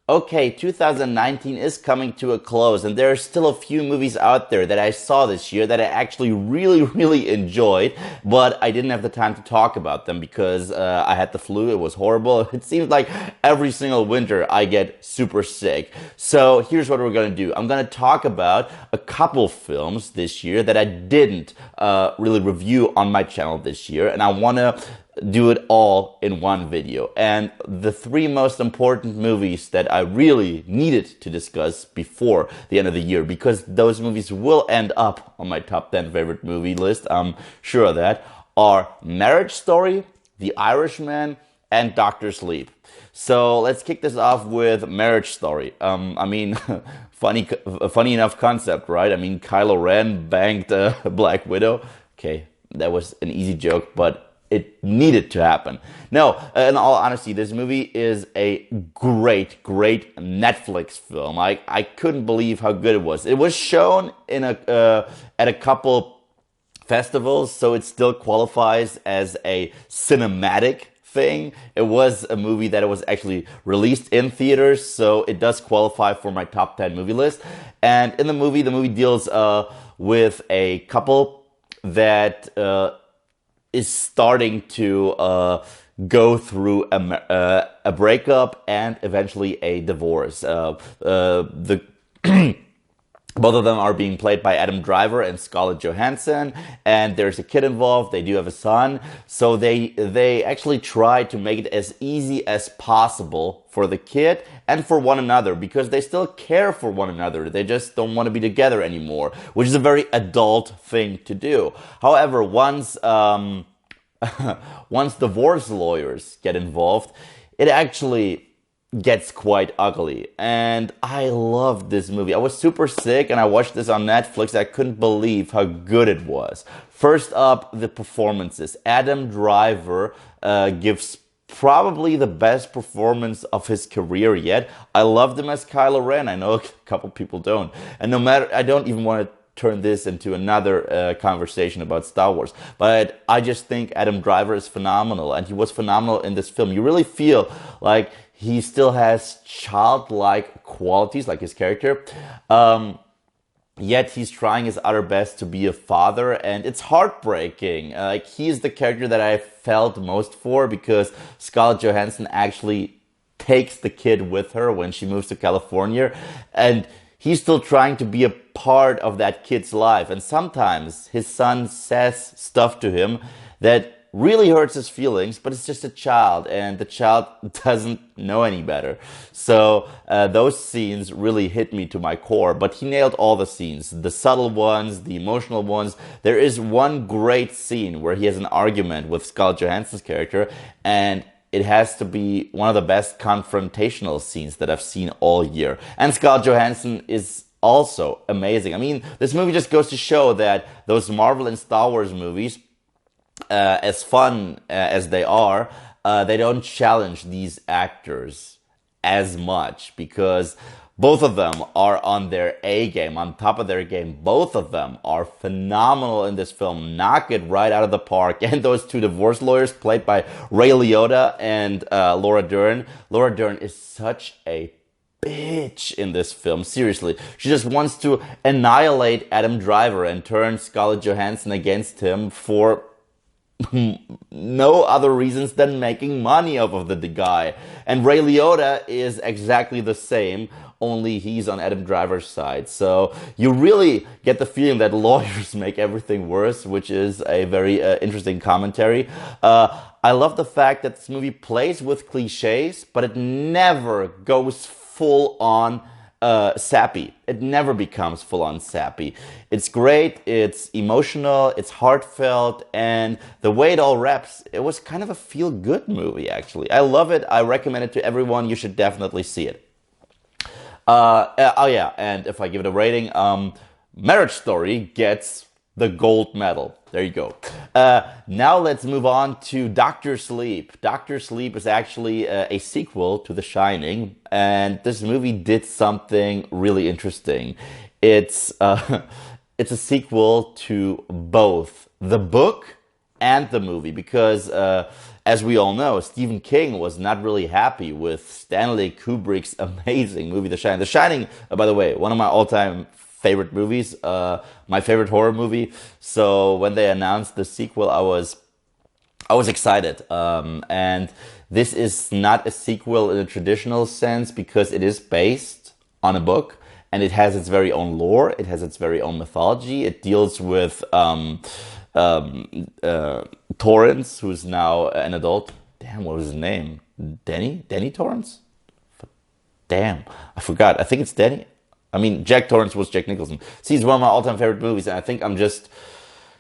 Okay, 2019 is coming to a close, and there are still a few movies out there that I saw this year that I actually really, really enjoyed, but I didn't have the time to talk about them because I had the flu. It was horrible. It seems like every single winter I get super sick. So here's what we're gonna do. I'm gonna talk about a couple films this year that I didn't really review on my channel this year, and I wanna do it all in one video. And the three most important movies that I really needed to discuss before the end of the year, because those movies will end up on my top 10 favorite movie list, I'm sure of that, are Marriage Story, The Irishman, and Doctor Sleep. So let's kick this off with Marriage Story. I mean, funny enough concept, right? I mean, Kylo Ren banged Black Widow. Okay, that was an easy joke, but it needed to happen. No, in all honesty, this movie is a great Netflix film. I couldn't believe how good it was. It was shown in at a couple festivals, so it still qualifies as a cinematic thing. It was a movie that it was actually released in theaters, so it does qualify for my top 10 movie list. And in the movie deals with a couple that is starting to go through a breakup and eventually a divorce. The Both of them are being played by Adam Driver and Scarlett Johansson, and there's a kid involved. They do have a son, so they actually try to make it as easy as possible for the kid and for one another, because they still care for one another. They just don't want to be together anymore, which is a very adult thing to do. However, once once divorce lawyers get involved, it actually gets quite ugly. And I loved this movie. I was super sick and I watched this on Netflix. I couldn't believe how good it was. First up, the performances. Adam Driver gives probably the best performance of his career yet. I loved him as Kylo Ren. I know a couple people don't. And I don't even want to turn this into another conversation about Star Wars, but I just think Adam Driver is phenomenal, and he was phenomenal in this film. You really feel like he still has childlike qualities, like his character, yet he's trying his utter best to be a father, and it's heartbreaking. Like, he's the character that I felt most for, because Scarlett Johansson actually takes the kid with her when she moves to California, and he's still trying to be a part of that kid's life. And sometimes his son says stuff to him that really hurts his feelings, but it's just a child, and the child doesn't know any better. So those scenes really hit me to my core, but he nailed all the scenes, the subtle ones, the emotional ones. There is one great scene where he has an argument with Scarlett Johansson's character, and it has to be one of the best confrontational scenes that I've seen all year. And Scarlett Johansson is also amazing. I mean, this movie just goes to show that those Marvel and Star Wars movies, as fun as they are, they don't challenge these actors as much, because both of them are on their A game, on top of their game. Both of them are phenomenal in this film, knock it right out of the park. And those two divorce lawyers, played by Ray Liotta and Laura Dern. Laura Dern is such a bitch in this film, seriously. She just wants to annihilate Adam Driver and turn Scarlett Johansson against him for no other reasons than making money off of the guy. And Ray Liotta is exactly the same, only he's on Adam Driver's side. So you really get the feeling that lawyers make everything worse, which is a very interesting commentary. I love the fact that this movie plays with cliches, but it never goes full on sappy. It never becomes full-on sappy. It's great, it's emotional, it's heartfelt, and the way it all wraps, it was kind of a feel-good movie, actually. I love it. I recommend it to everyone. You should definitely see it. Oh yeah, and if I give it a rating, Marriage Story gets the gold medal. There you go. Now let's move on to Doctor Sleep. Doctor Sleep is actually a sequel to The Shining, and this movie did something really interesting. It's a sequel to both the book and the movie, because as we all know, Stephen King was not really happy with Stanley Kubrick's amazing movie, The Shining. The Shining, by the way, one of my all-time favorite movies, my favorite horror movie. So when they announced the sequel, I was excited. And this is not a sequel in a traditional sense because it is based on a book and it has its very own lore. It has its very own mythology. It deals with Torrance, who's now an adult. Damn, what was his name? Denny Torrance? Damn, I forgot. I think it's Denny. I mean, Jack Torrance was Jack Nicholson. See, it's one of my all-time favorite movies, and I think I'm just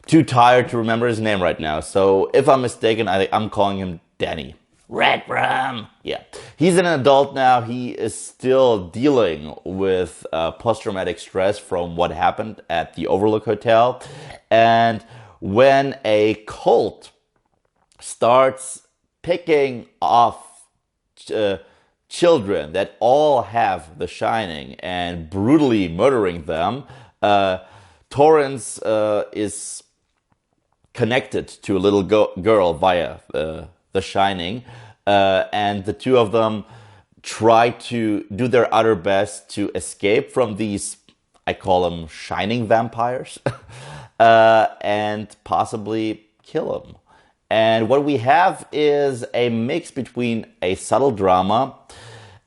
too tired to remember his name right now. So if I'm mistaken, I'm calling him Danny. Red Rum. Yeah. He's an adult now. He is still dealing with post-traumatic stress from what happened at the Overlook Hotel. And when a cult starts picking off children that all have The Shining and brutally murdering them, Torrance is connected to a little girl via The Shining, and the two of them try to do their utter best to escape from these, I call them shining vampires, and possibly kill them. And what we have is a mix between a subtle drama,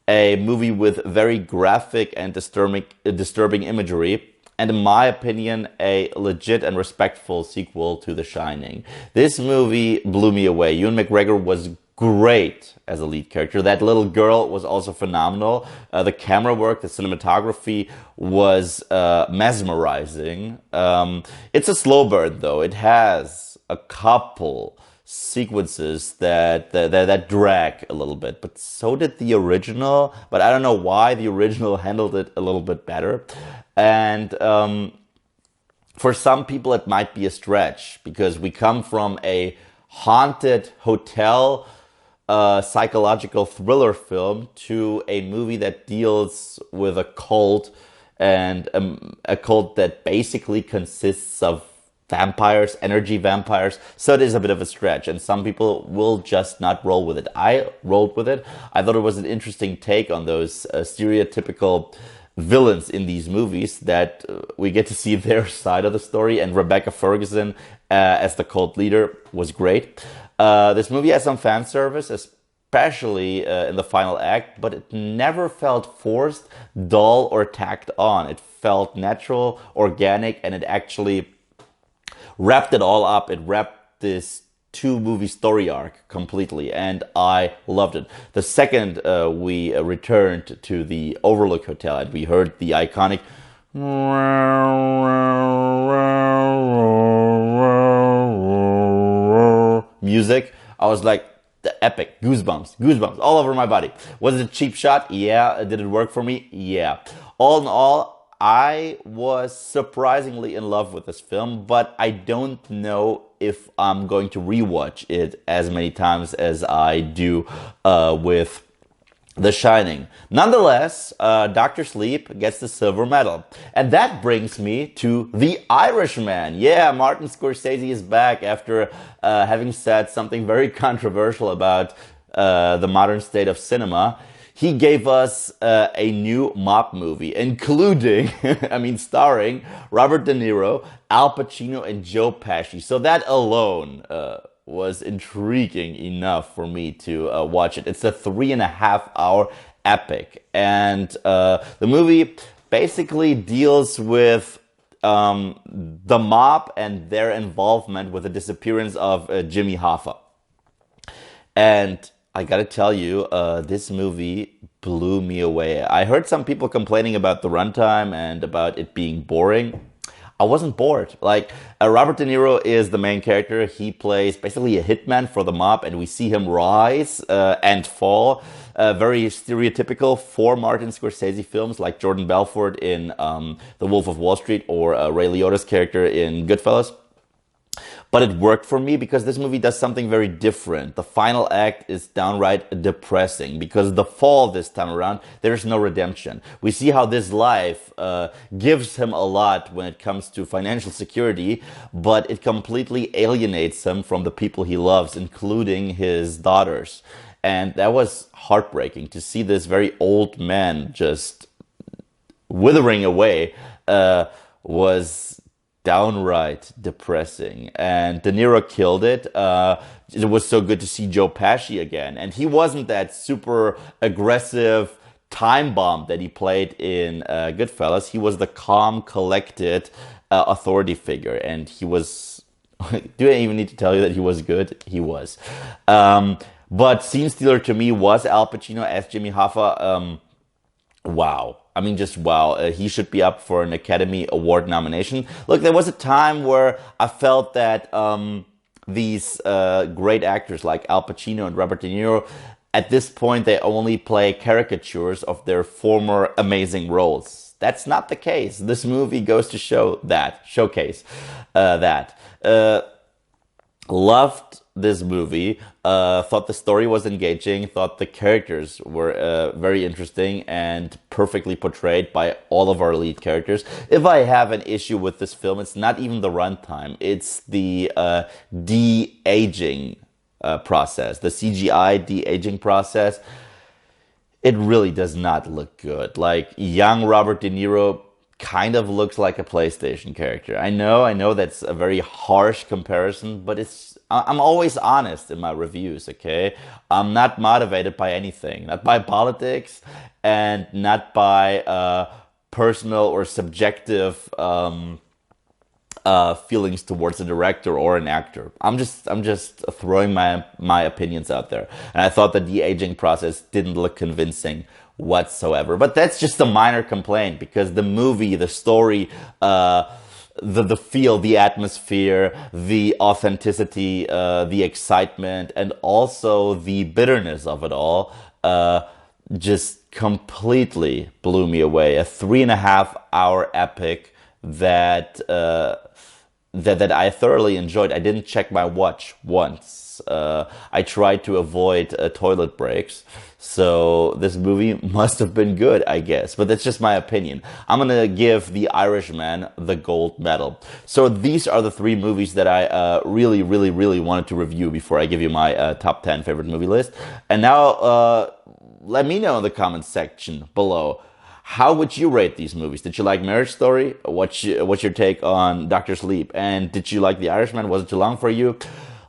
a movie with very graphic and disturbing imagery, and in my opinion, a legit and respectful sequel to The Shining. This movie blew me away. Ewan McGregor was great as a lead character. That little girl was also phenomenal. The camera work, the cinematography was mesmerizing. It's a slow burn, though. It has a couple sequences that drag a little bit, but so did the original. But I don't know why the original handled it a little bit better. And for some people, it might be a stretch because we come from a haunted hotel psychological thriller film to a movie that deals with a cult, and a cult that basically consists of vampires, energy vampires. So it is a bit of a stretch, and some people will just not roll with it. I rolled with it. I thought it was an interesting take on those stereotypical villains in these movies, that we get to see their side of the story, and Rebecca Ferguson as the cult leader was great. This movie has some fan service, especially in the final act, but it never felt forced, dull, or tacked on. It felt natural, organic, and it actually wrapped it all up. It wrapped this two-movie story arc completely, and I loved it. The second we returned to the Overlook Hotel and we heard the iconic music, I was like, the epic, goosebumps all over my body. Was it a cheap shot? Yeah. Did it work for me? Yeah. All in all, I was surprisingly in love with this film, but I don't know if I'm going to rewatch it as many times as I do with The Shining. Nonetheless, Dr. Sleep gets the silver medal. And that brings me to The Irishman. Yeah, Martin Scorsese is back after having said something very controversial about the modern state of cinema. He gave us a new mob movie, including, starring Robert De Niro, Al Pacino, and Joe Pesci. So that alone was intriguing enough for me to watch it. It's a 3.5-hour epic. And the movie basically deals with the mob and their involvement with the disappearance of Jimmy Hoffa. And I gotta tell you, this movie blew me away. I heard some people complaining about the runtime and about it being boring. I wasn't bored. Robert De Niro is the main character. He plays basically a hitman for the mob, and we see him rise and fall. Very stereotypical for Martin Scorsese films, like Jordan Belfort in The Wolf of Wall Street or Ray Liotta's character in Goodfellas. But it worked for me because this movie does something very different. The final act is downright depressing because the fall this time around, there's no redemption. We see how this life gives him a lot when it comes to financial security, but it completely alienates him from the people he loves, including his daughters. And that was heartbreaking to see this very old man just withering away, was downright depressing. And De Niro killed it. It was so good to see Joe Pesci again. And he wasn't that super aggressive time bomb that he played in Goodfellas. He was the calm, collected authority figure. And he was... Do I even need to tell you that he was good? He was. But Scene Stealer to me was Al Pacino as Jimmy Hoffa. Wow. I mean, just wow. He should be up for an Academy Award nomination. Look, there was a time where I felt that these great actors like Al Pacino and Robert De Niro, at this point, they only play caricatures of their former amazing roles. That's not the case. This movie goes to showcase that. Loved this movie. Thought the story was engaging. Thought the characters were very interesting and perfectly portrayed by all of our lead characters. If I have an issue with this film, it's not even the runtime. It's the de-aging process, the CGI de-aging process. It really does not look good. Like, young Robert De Niro kind of looks like a PlayStation character. I know that's a very harsh comparison, but I'm always honest in my reviews, okay? I'm not motivated by anything, not by politics and not by personal or subjective feelings towards a director or an actor. I'm just throwing my opinions out there. And I thought the de-aging process didn't look convincing whatsoever. But that's just a minor complaint because the movie, the story, the feel, the atmosphere, the authenticity, the excitement, and also the bitterness of it all, just completely blew me away. A 3.5 hour epic that that I thoroughly enjoyed. I didn't check my watch once. I tried to avoid toilet breaks. So this movie must have been good, I guess. But that's just my opinion. I'm going to give The Irishman the gold medal. So these are the 3 movies that I really, really, really wanted to review before I give you my top 10 favorite movie list. And now let me know in the comments section below. How would you rate these movies? Did you like Marriage Story? What's your take on Dr. Sleep? And did you like The Irishman? Was it too long for you?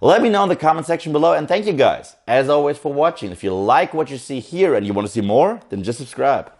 Let me know in the comment section below. And thank you guys, as always, for watching. If you like what you see here and you want to see more, then just subscribe.